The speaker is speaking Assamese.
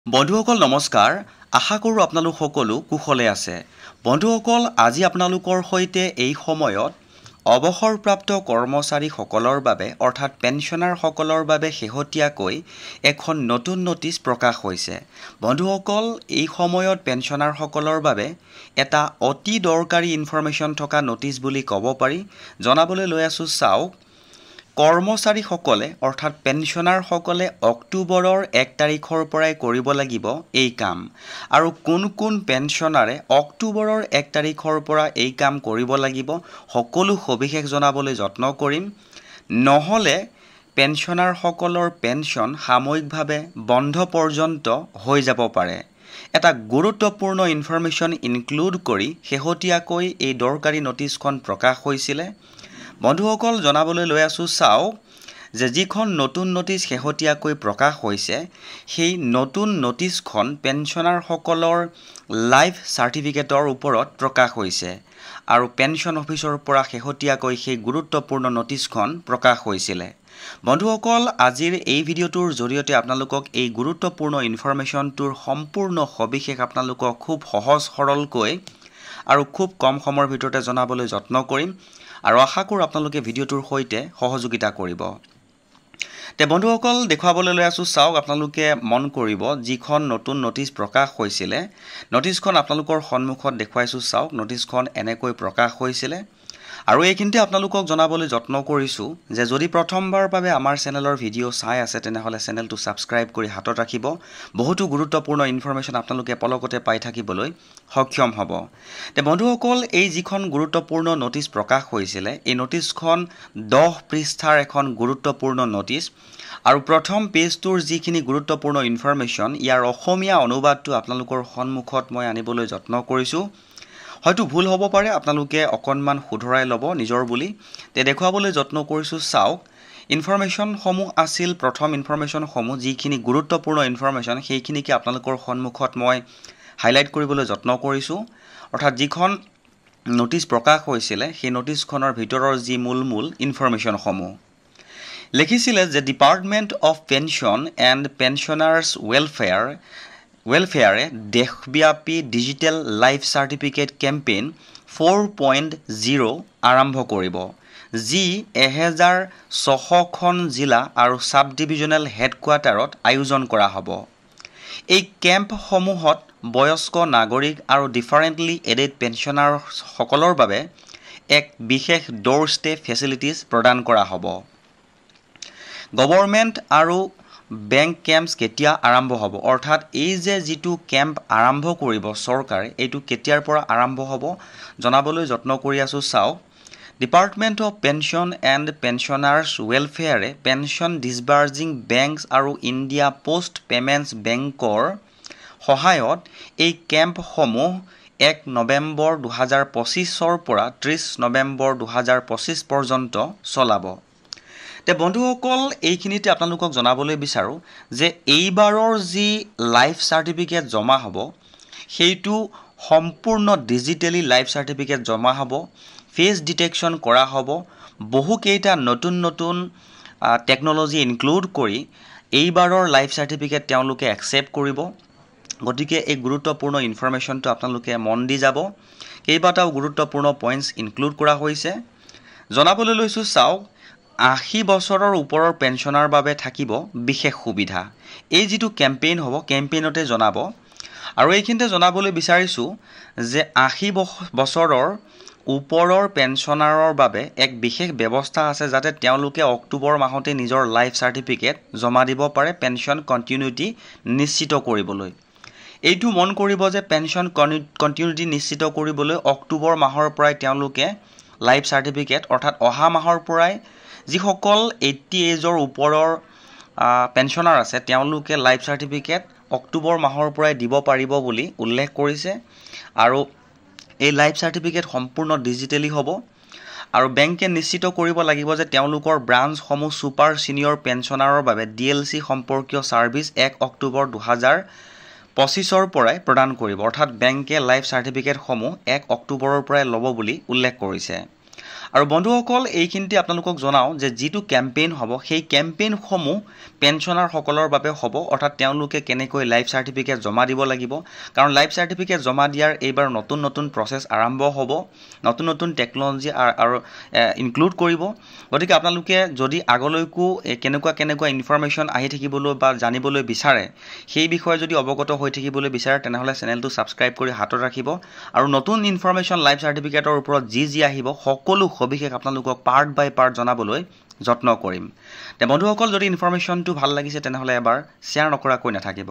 বন্ধুসকল নমস্কাৰ আশা কৰো আপোনালোক সকলো কুশলে আছে বন্ধুসকল আজি আপোনালোকৰ সৈতে এই সময়ত অৱসৰপ্ৰাপ্ত কৰ্মচাৰী সকলৰ বাবে অৰ্থাৎ পেনশনাৰ সকলৰ বাবে শেহতীয়াকৈ এখন নতুন নোটিছ প্ৰকাশ হৈছে বন্ধুসকল এই সময়ত পেনশনাৰ সকলৰ বাবে এটা অতি দৰকাৰী ইনফৰমেশন থকা নোটিছ বুলি ক'ব পাৰি জনাবলৈ লৈ আছো চাওক কৰ্মচাৰী সকলে অৰ্থাৎ পেনশনাৰ সকলে অক্টোবৰৰ 1 তাৰিখৰ পৰাই কৰিব লাগিব এই কাম আৰু কোন পেনশনাৰে অক্টোবৰৰ 1 তাৰিখৰ পৰা এই কাম কৰিব লাগিব সকলো সবিশেষ জনাবলৈ যত্ন কৰিম নহলে পেনশনাৰ সকলৰ পেনশন সাময়িকভাৱে বন্ধ পৰ্যন্ত হৈ যাব পাৰে এটা গুৰুত্বপূৰ্ণ ইনফৰমেশন ইনক্লুড কৰি শেহতীয়াকৈ এই দৰকাৰী নোটিছখন প্ৰকাশ হৈছিল বন্ধুসকল জনাবলৈ লৈ আছো চাওক যে যিখন নতুন নোটিছ শেহতীয়াকৈ প্ৰকাশ হৈছে সেই নতুন নোটিছখন পেনশনাৰ সকলৰ লাইফ সাৰ্টিফিকেটৰ ওপৰত প্ৰকাশ হৈছে আৰু পেনশন অফিচৰ পৰা শেহতীয়াকৈ সেই গুৰুত্বপূৰ্ণ নোটিছখন প্ৰকাশ হৈছিল বন্ধুসকল আজিৰ এই ভিডিঅ'টোৰ জৰিয়তে আপোনালোকক এই গুৰুত্বপূৰ্ণ ইনফৰমেশনটোৰ সম্পূৰ্ণ সবিশেষ আপোনালোকক খুব সহজ সৰলকৈ আৰু খুব কম সময়ৰ ভিতৰতে জনাবলৈ যত্ন কৰিম আৰু আশা কৰো আপোনালোকে ভিডিঅ'টোৰ সৈতে সহযোগিতা কৰিব তে বন্ধুসকল দেখুৱাবলৈ লৈ আছো চাওক আপোনালোকে মন কৰিব যিখন নতুন নোটিছ প্ৰকাশ হৈছিল নোটিছখন আপোনালোকৰ সন্মুখত দেখুৱাইছো চাওক নোটিছখন এনেকৈ প্ৰকাশ হৈছিল আৰু এইখিনিতে আপোনালোকক জনাবলৈ যত্ন কৰিছো যে যদি প্ৰথমবাৰ বাবে আমাৰ চেনেলৰ ভিডিঅ' চাই আছে তেনেহলে চেনেলটো সাবস্ক্ৰাইব কৰি হাতত ৰাখিব বহুতো গুৰুত্বপূৰ্ণ ইনফৰমেশন আপোনালোকে পলকতে পাই থাকিবলৈ সক্ষম হ'ব তে বন্ধুসকল এই যিখন গুৰুত্বপূৰ্ণ নোটিছ প্ৰকাশ হৈছিল এই নোটিছখন 10 পৃষ্ঠাৰ এখন গুৰুত্বপূৰ্ণ নোটিছ আৰু প্ৰথম পেজটোৰ যিখিনি গুৰুত্বপূৰ্ণ ইনফৰমেশন ইয়াৰ অসমীয়া অনুবাদটো আপোনালোকৰ সন্মুখত মই আনিবলৈ যত্ন কৰিছো হয়তো ভুল হ'ব পাৰে আপোনালোকে অকনমান শুধৰাই ল'ব নিজৰ বুলি তে দেখুৱাবলৈ যত্ন কৰিছো চাওক ইনফৰমেশন সমূহ আছিল প্ৰথম ইনফৰমেশন সমূহ যিখিনি গুৰুত্বপূৰ্ণ ইনফৰমেশন সেইখিনিকে আপোনালোকৰ সন্মুখত মই হাইলাইট কৰিবলৈ যত্ন কৰিছো অৰ্থাৎ যিখন নোটিছ প্ৰকাশ হৈছিল সেই নোটিছখনৰ ভিতৰৰ যি মূল ইনফৰমেশন সমূহ লিখিছিলে যে department of pension and pensioners ৱেলফেয়াৰে দেশব্যাপী ডিজিটেল লাইফ সাৰ্টিফিকেট কেম্পেইন 4.0 আৰম্ভ কৰিব যি 1600খন জিলা আৰু সাব ডিভিজনেল হেডকোৱাৰ্টাৰত আয়োজন কৰা হ'ব এই কেম্প সমূহত বয়স্ক নাগৰিক আৰু ডিফাৰেন্টলি এডেড পেনশনাৰ সকলৰ বাবে এক বিশেষ ডোৰ ষ্টে ফেচিলিটিজ প্ৰদান কৰা হ'ব গভৰ্নমেন্ট আৰু বেংক কেম্পছ কেতিয়া আৰম্ভ হ'ব অৰ্থাৎ এই যে যিটো কেম্প আৰম্ভ কৰিব চৰকাৰে এইটো কেতিয়াৰ পৰা আৰম্ভ হ'ব জনাবলৈ যত্ন কৰি আছো চাওক department of pension and pensioners ৱেলফেয়াৰে পেনশন ডিসবাৰ্জিং বেংকছ আৰু ইণ্ডিয়া পোষ্ট পেমেণ্টছ বেংকৰ সহায়ত এই কেম্পসমূহ 1 নৱেম্বৰ 2025 পৰা 30 নৱেম্বৰ 2025 পৰ্যন্ত চলাব তে বন্ধুসকল এইখিনিতে আপোনালোকক জনাবলৈ বিচাৰো যে এইবাৰৰ যি লাইফ সাৰ্টিফিকেট জমা হ'ব সেইটো সম্পূৰ্ণ ডিজিটেলি লাইফ সাৰ্টিফিকেট জমা হ'ব ফেস ডিটেকশন কৰা হ'ব বহু কেইটা নতুন টেকনলজি ইনক্লুড কৰি এইবাৰৰ লাইফ সাৰ্টিফিকেট তেওঁলোকে একসেপ্ট কৰিব গতিকে এই গুৰুত্বপূৰ্ণ ইনফৰমেশনটো আপোনালোকে মন দি যাব কেইবাটাও গুৰুত্বপূৰ্ণ পইণ্টছ ইনক্লুড কৰা হৈছে জনাবলৈ লৈছো চাওক 80 বছৰৰ ওপৰৰ পেনশনাৰ বাবে থাকিব বিশেষ সুবিধা এই যেটো কেম্পেইন হ'ব কেম্পেইনতে জনাব আৰু এইখিনতে জনাবলৈ বিচাৰিছো যে 80 বছৰৰ ওপৰৰ পেনশনাৰৰ বাবে এক বিশেষ ব্যৱস্থা আছে যাতে তেওঁলোকে অক্টোবৰ মাহতে নিজৰ লাইফ সাৰ্টিফিকেট জমা দিব পাৰে পেনশন কন্টিনিউটি নিশ্চিত কৰিবলৈ এইটো মন কৰিব যে পেনশন কন্টিনিউটি নিশ্চিত কৰিবলৈ অক্টোবৰ মাহৰ পৰাই তেওঁলোকে লাইফ সাৰ্টিফিকেট অৰ্থাৎ অহা মাহৰ পৰাই যিসকল 80 এজৰ ওপৰৰ পেনশনাৰ আছে তেওঁলোকে লাইফ সাৰ্টিফিকেট অক্টোবৰ মাহৰ পৰাই দিব পাৰিব বুলি উল্লেখ কৰিছে আৰু এই লাইফ সাৰ্টিফিকেট সম্পূৰ্ণ ডিজিটেলি হ'ব আৰু বেংকে নিশ্চিত কৰিব লাগিব যে তেওঁলোকৰ ব্ৰাঞ্চসমূহ সুপাৰ সিনিয়ৰ পেনশনাৰৰ বাবে ডিএলসি সম্পৰ্কীয় সাৰ্ভিস 1 অক্টোবৰ 2025 পৰাই প্ৰদান কৰিব অৰ্থাৎ বেংকে লাইফ সাৰ্টিফিকেট সমূহ 1 অক্টোবৰৰ পৰাই ল'ব বুলি উল্লেখ কৰিছে আৰু বন্ধুসকল এইখিনিতে আপোনালোকক জনাওঁ যে যিটো কেম্পেইন হ'ব সেই কেম্পেইনসমূহ পেঞ্চনাৰসকলৰ বাবে হ'ব অৰ্থাৎ তেওঁলোকে কেনেকৈ লাইফ চাৰ্টিফিকেট জমা দিব লাগিব কাৰণ লাইফ চাৰ্টিফিকেট জমা দিয়াৰ এইবাৰ নতুন প্ৰচেছ আৰম্ভ হ'ব নতুন টেকন'লজি আৰু ইনক্লুড কৰিব গতিকে আপোনালোকে যদি আগলৈকো কেনেকুৱা ইনফৰমেশ্যন আহি থাকিবলৈ বা জানিবলৈ বিচাৰে সেই বিষয়ে যদি অৱগত হৈ থাকিবলৈ বিচাৰে তেনেহ'লে চেনেলটো ছাবস্ক্ৰাইব কৰি হাতত ৰাখিব আৰু নতুন ইনফৰমেশ্যন লাইফ চাৰ্টিফিকেটৰ ওপৰত যি আহিব সকলো সবিশেষ আপোনালোকক পাৰ্ট বাই পাৰ্ট জনাবলৈ যত্ন কৰিম তে বন্ধুসকল যদি ইনফৰমেশ্যনটো ভাল লাগিছে তেনেহ'লে এবাৰ শ্বেয়াৰ নকৰাকৈ নাথাকিব